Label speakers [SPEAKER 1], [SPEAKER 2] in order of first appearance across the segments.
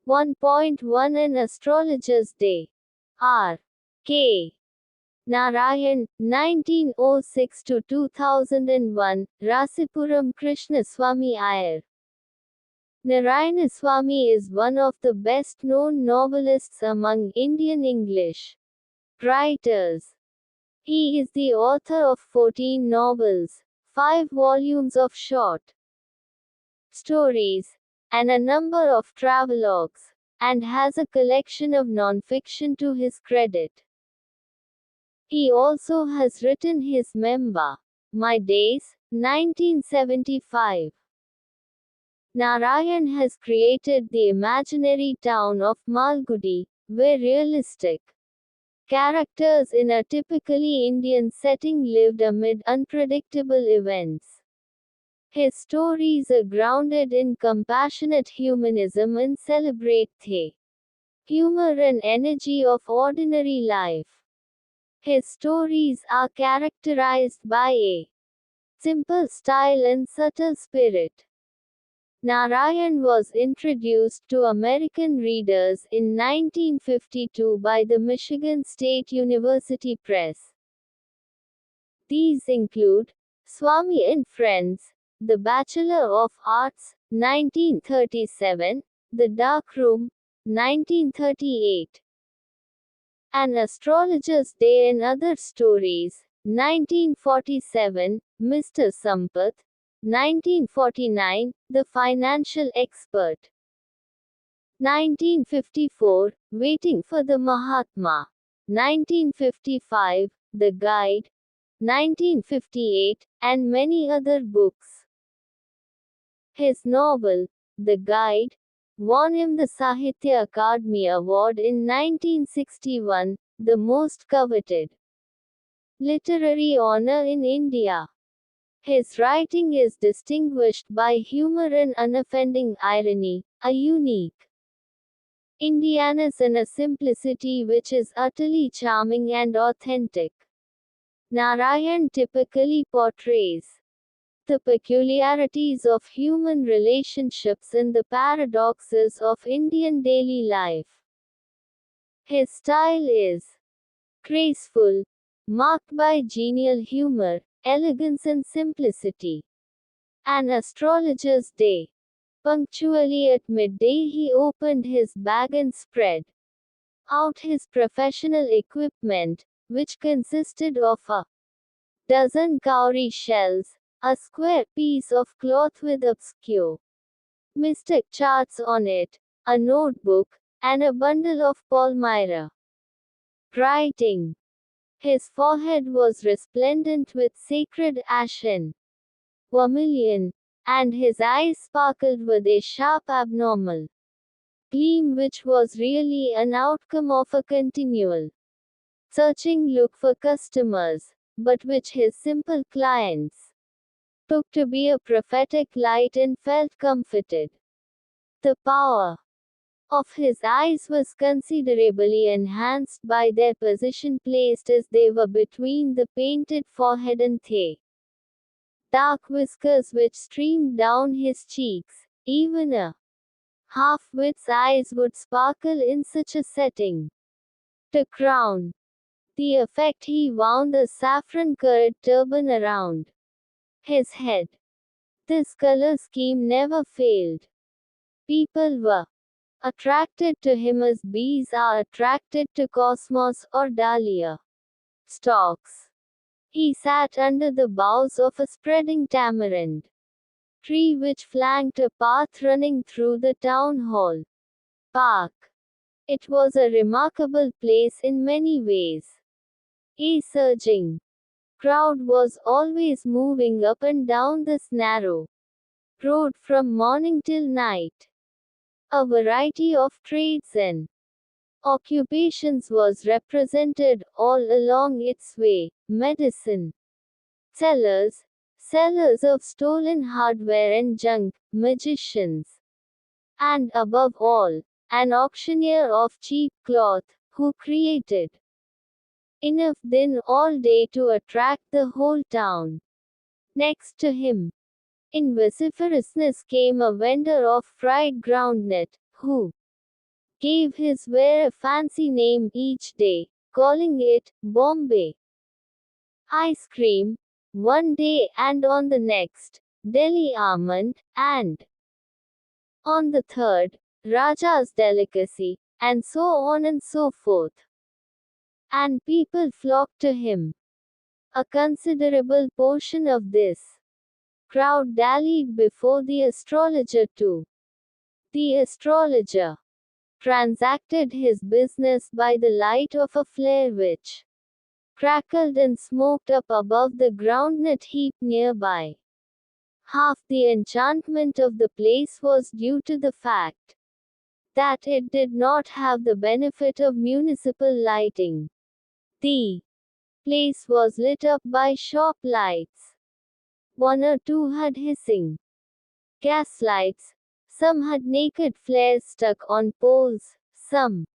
[SPEAKER 1] 1.1 An Astrologer's Day. R. K. Narayan, 1906 to 2001, Rasipuram Krishnaswamy Iyer. Narayanaswamy is one of the best-known novelists among Indian English writers. He is the author of 14 novels, 5 volumes of short stories, and a number of travelogues, and has a collection of non-fiction to his credit. He also has written his memoir, My Days, 1975. Narayan has created the imaginary town of Malgudi, where realistic characters in a typically Indian setting lived amid unpredictable events. His stories are grounded in compassionate humanism and celebrate the humor and energy of ordinary life. His stories are characterized by a simple style and subtle spirit. Narayan was introduced to American readers in 1952 by the Michigan State University Press. These include Swami and Friends, The Bachelor of Arts, 1937, The Dark Room, 1938, An Astrologer's Day and Other Stories, 1947, Mr. Sampath, 1949, The Financial Expert, 1954, Waiting for the Mahatma, 1955, The Guide, 1958, and many other books. His novel, The Guide, won him the Sahitya Akademi Award in 1961, the most coveted literary honor in India. His writing is distinguished by humor and unoffending irony, a unique Indianness and a simplicity which is utterly charming and authentic. Narayan typically portrays the peculiarities of human relationships and the paradoxes of Indian daily life. His style is graceful, marked by genial humor, elegance and simplicity. An Astrologer's Day. Punctually at midday he opened his bag and spread out his professional equipment, which consisted of a dozen cowrie shells, a square piece of cloth with obscure mystic charts on it, a notebook, and a bundle of palmyra writing. His forehead was resplendent with sacred ashen vermilion, and his eyes sparkled with a sharp abnormal gleam which was really an outcome of a continual searching look for customers, but which his simple clients took to be a prophetic light and felt comforted. The power of his eyes was considerably enhanced by their position placed as they were between the painted forehead and the dark whiskers which streamed down his cheeks. Even a half-wit's eyes would sparkle in such a setting. To crown the effect, he wound a saffron-colored turban around his head. This color scheme never failed. People were attracted to him as bees are attracted to cosmos or dahlia stalks. He sat under the boughs of a spreading tamarind tree which flanked a path running through the town hall park. It was a remarkable place in many ways. A surging crowd was always moving up and down this narrow road from morning till night. A variety of trades and occupations was represented all along its way: medicine sellers, sellers of stolen hardware and junk, magicians, and above all, an auctioneer of cheap cloth, who created enough din all day to attract the whole town. Next to him, in vociferousness, came a vendor of fried groundnut, who gave his wear a fancy name each day, calling it Bombay ice cream one day and on the next, Delhi almond, and on the third, Raja's delicacy, and so on and so forth. And people flocked to him. A considerable portion of this crowd dallied before the astrologer too. The astrologer transacted his business by the light of a flare which crackled and smoked up above the groundnut heap nearby. Half the enchantment of the place was due to the fact that it did not have the benefit of municipal lighting. The place was lit up by shop lights. One or two had hissing gas lights, some had naked flares stuck on poles, some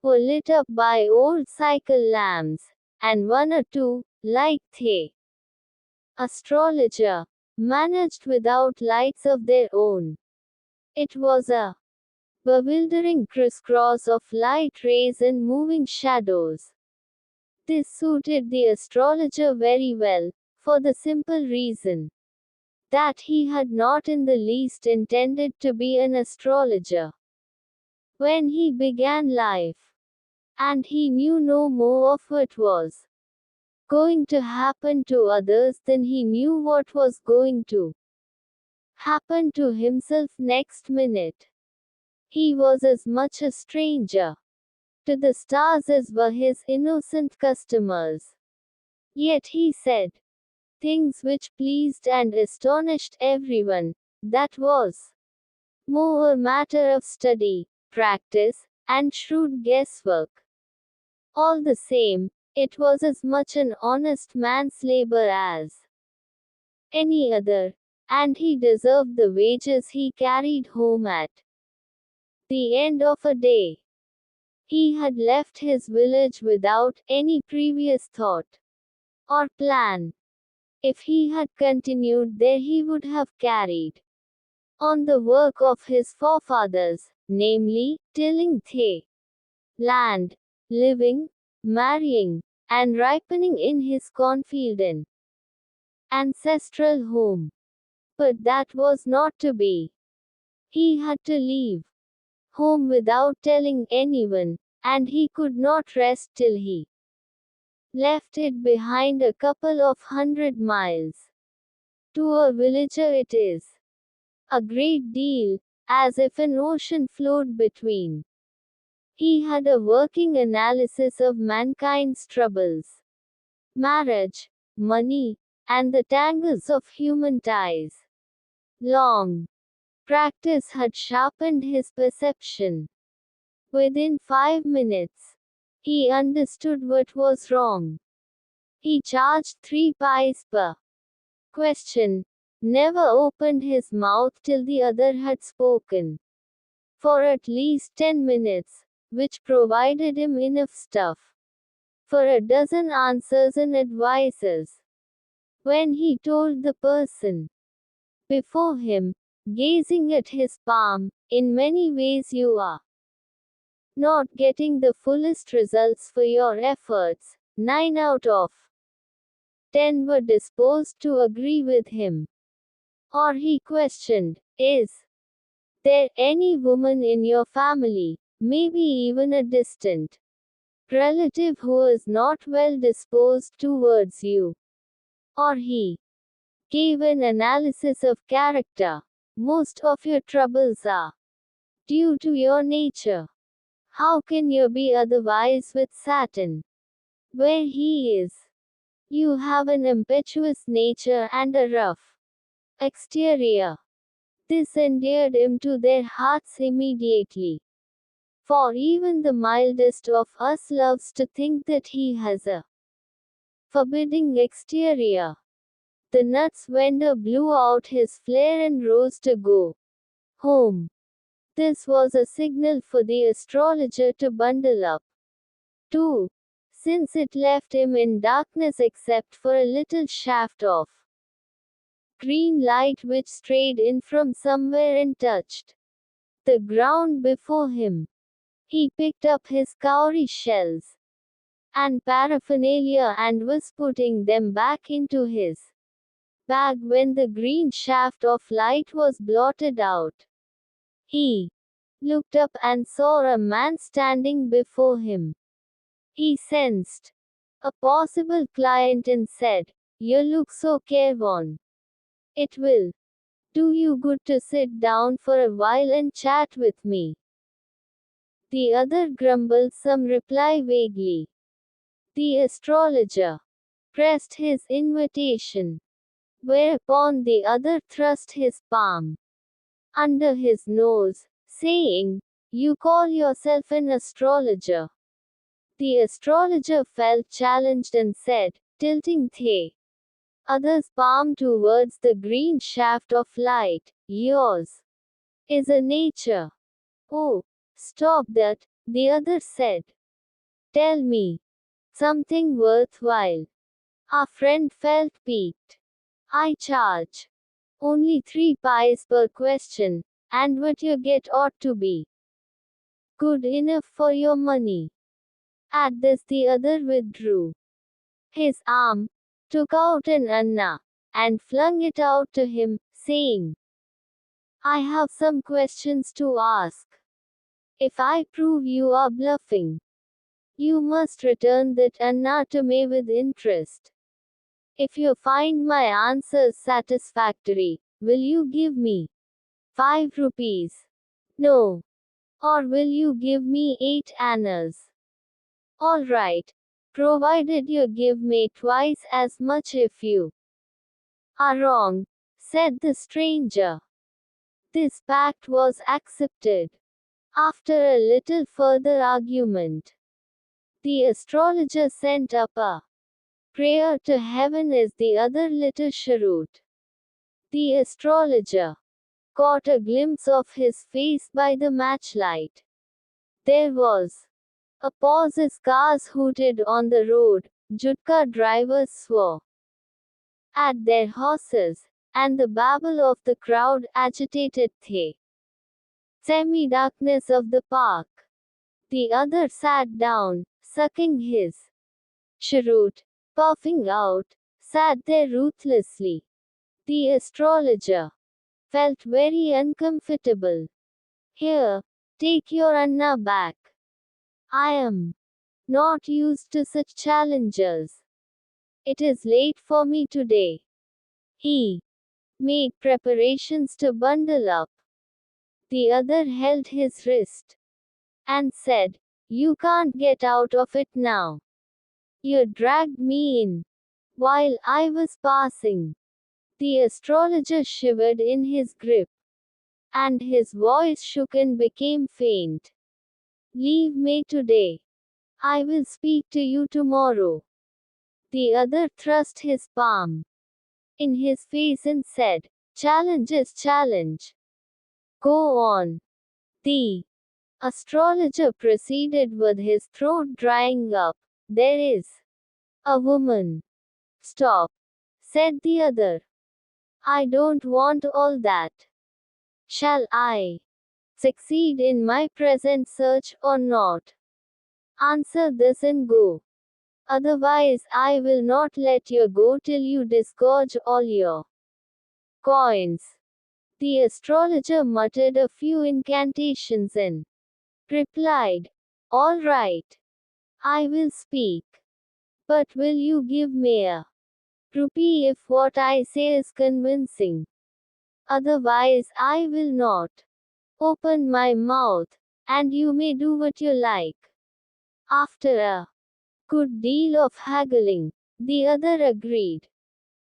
[SPEAKER 1] were lit up by old cycle lamps, and one or two, like the astrologer, managed without lights of their own. It was a bewildering crisscross of light rays and moving shadows. This suited the astrologer very well, for the simple reason that he had not in the least intended to be an astrologer when he began life, and he knew no more of what was going to happen to others than he knew what was going to happen to himself next minute. He was as much a stranger to the stars as were his innocent customers. Yet he said things which pleased and astonished everyone. That was more a matter of study, practice, and shrewd guesswork. All the same, it was as much an honest man's labor as any other, and he deserved the wages he carried home at the end of a day. He had left his village without any previous thought or plan. If he had continued there, he would have carried on the work of his forefathers, namely, tilling the land, living, marrying, and ripening in his cornfield and ancestral home. But that was not to be. He had to leave home without telling anyone, and he could not rest till he left it behind a couple of 100 miles. To a villager it is a great deal, as if an ocean flowed between. He had a working analysis of mankind's troubles, marriage, money, and the tangles of human ties. Long practice had sharpened his perception. Within 5 minutes, he understood what was wrong. He charged 3 pies per question, never opened his mouth till the other had spoken for at least 10 minutes, which provided him enough stuff for a dozen answers and advices. When he told the person before him, gazing at his palm, in many ways you are not getting the fullest results for your efforts, 9 out of 10 were disposed to agree with him. Or he questioned, is there any woman in your family, maybe even a distant relative, who is not well disposed towards you? Or he gave an analysis of character. Most of your troubles are due to your nature. How can you be otherwise with Saturn where he is? You have an impetuous nature and a rough exterior. This endeared him to their hearts immediately. For even the mildest of us loves to think that he has a forbidding exterior. The nuts vendor blew out his flare and rose to go home. This was a signal for the astrologer to bundle up too, since it left him in darkness except for a little shaft of green light which strayed in from somewhere and touched the ground before him. He picked up his cowrie shells and paraphernalia and was putting them back into his bag when the green shaft of light was blotted out. He looked up and saw a man standing before him. He sensed a possible client and said, "You look so careworn. It will do you good to sit down for a while and chat with me." The other grumbled some reply vaguely. The astrologer pressed his invitation, whereupon the other thrust his palm under his nose, saying, "You call yourself an astrologer?" The astrologer felt challenged and said, tilting the other's palm towards the green shaft of light, "Yours is a nature." "Oh, stop that," the other said. "Tell me something worthwhile." Our friend felt piqued. "I charge only 3 pies per question, and what you get ought to be good enough for your money." At this the other withdrew his arm, took out an anna, and flung it out to him, saying, "I have some questions to ask. If I prove you are bluffing, you must return that anna to me with interest. If you find my answers satisfactory, will you give me 5 rupees? No. Or will you give me 8 annas? All right, provided you give me twice as much if you are wrong," said the stranger. This pact was accepted. After a little further argument, the astrologer sent up a prayer to heaven as the other lit a cheroot. The astrologer caught a glimpse of his face by the matchlight. There was a pause as cars hooted on the road, jutka drivers swore at their horses, and the babble of the crowd agitated the semi-darkness of the park. The other sat down, sucking his cheroot, puffing out, sat there ruthlessly. The astrologer felt very uncomfortable. "Here, take your anna back. I am not used to such challenges. It is late for me today." He made preparations to bundle up. The other held his wrist and said, "You can't get out of it now. You dragged me in while I was passing." The astrologer shivered in his grip, and his voice shook and became faint. "Leave me today. I will speak to you tomorrow." The other thrust his palm in his face and said, "Challenge is challenge. Go on." The astrologer proceeded with his throat drying up. "There is a woman." "Stop," said the other. "I don't want all that. Shall I succeed in my present search or not? Answer this and go. Otherwise, I will not let you go till you disgorge all your coins." The astrologer muttered a few incantations and replied, "All right. I will speak. But will you give me a rupee if what I say is convincing? Otherwise, I will not open my mouth, and you may do what you like." After a good deal of haggling, the other agreed.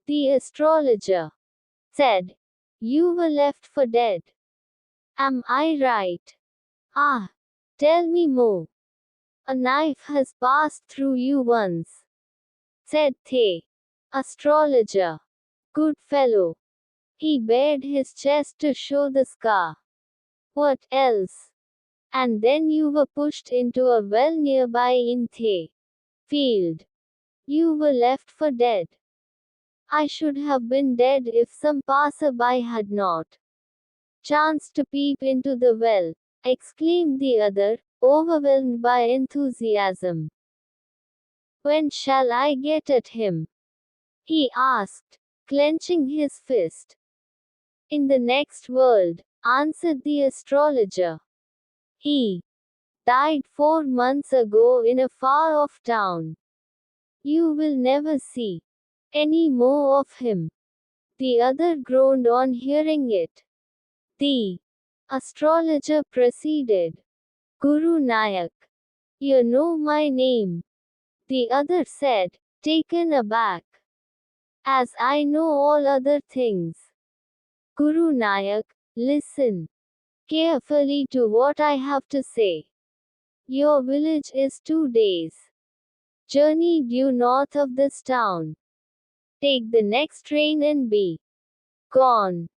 [SPEAKER 1] The astrologer said, "You were left for dead. Am I right?" "Ah, tell me more." "A knife has passed through you once," said the astrologer. "Good fellow." He bared his chest to show the scar. "What else?" "And then you were pushed into a well nearby in the field. You were left for dead." "I should have been dead if some passer-by had not chanced to peep into the well." exclaimed the other, overwhelmed by enthusiasm. When shall I get at him? He asked, clenching his fist. In the next world, answered the astrologer. He died 4 months ago in a far-off town. You will never see any more of him. The other groaned on hearing it. The astrologer proceeded. Guru Nayak, you know my name. The other said, taken aback. As I know all other things. Guru Nayak, listen carefully to what I have to say. Your village is 2 days' journey due north of this town. Take the next train and be gone.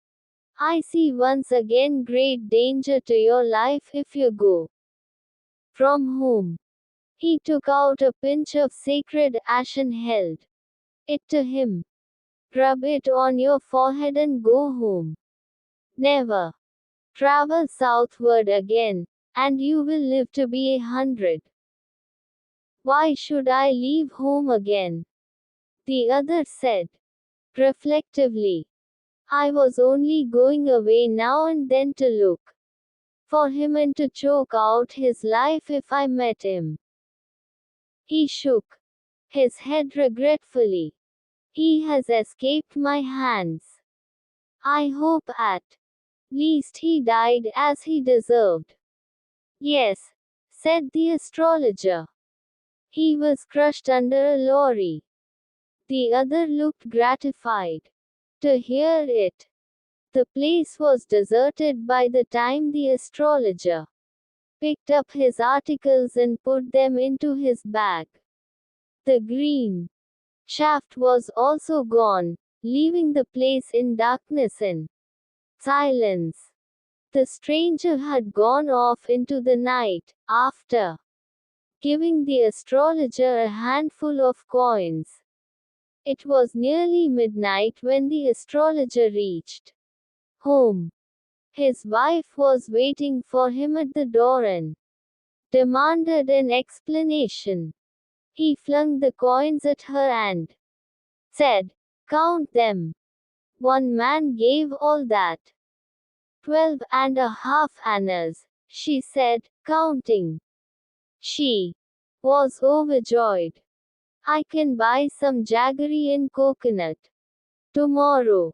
[SPEAKER 1] I see once again great danger to your life if you go. From whom? He took out a pinch of sacred ash and held it to him. Rub it on your forehead and go home. Never travel southward again, and you will live to be 100. Why should I leave home again? The other said reflectively. I was only going away now and then to look for him and to choke out his life if I met him. He shook his head regretfully. He has escaped my hands. I hope at least he died as he deserved. Yes, said the astrologer. He was crushed under a lorry. The other looked gratified to hear it. The place was deserted by the time the astrologer picked up his articles and put them into his bag. The green shaft was also gone, leaving the place in darkness and silence. The stranger had gone off into the night, after giving the astrologer a handful of coins. It was nearly midnight when the astrologer reached home. His wife was waiting for him at the door and demanded an explanation. He flung the coins at her and said, count them. One man gave all that. 12.5 annas, she said, counting. She was overjoyed. I can buy some jaggery and coconut tomorrow.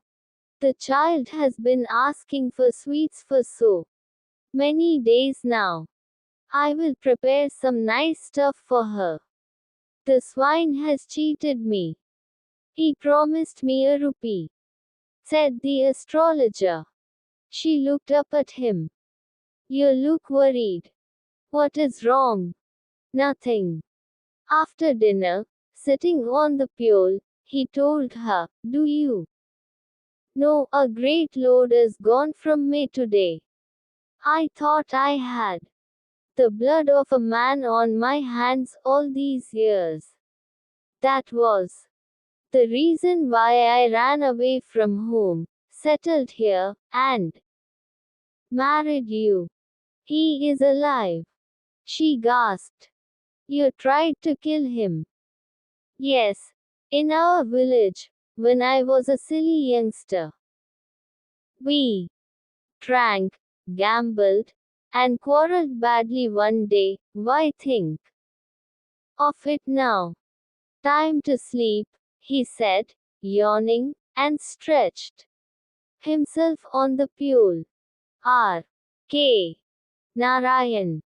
[SPEAKER 1] The child has been asking for sweets for so many days now. I will prepare some nice stuff for her. The swine has cheated me. He promised me a rupee, said the astrologer. She looked up at him. You look worried. What is wrong? Nothing. After dinner, sitting on the pole, he told her, do you know a great load is gone from me today? I thought I had the blood of a man on my hands all these years. That was the reason why I ran away from home, settled here, and married you. He is alive. She gasped. You tried to kill him. Yes. In our village, when I was a silly youngster. We drank, gambled, and quarreled badly one day. Why think of it now? Time to sleep, he said, yawning, and stretched himself on the pole. R. K. Narayan.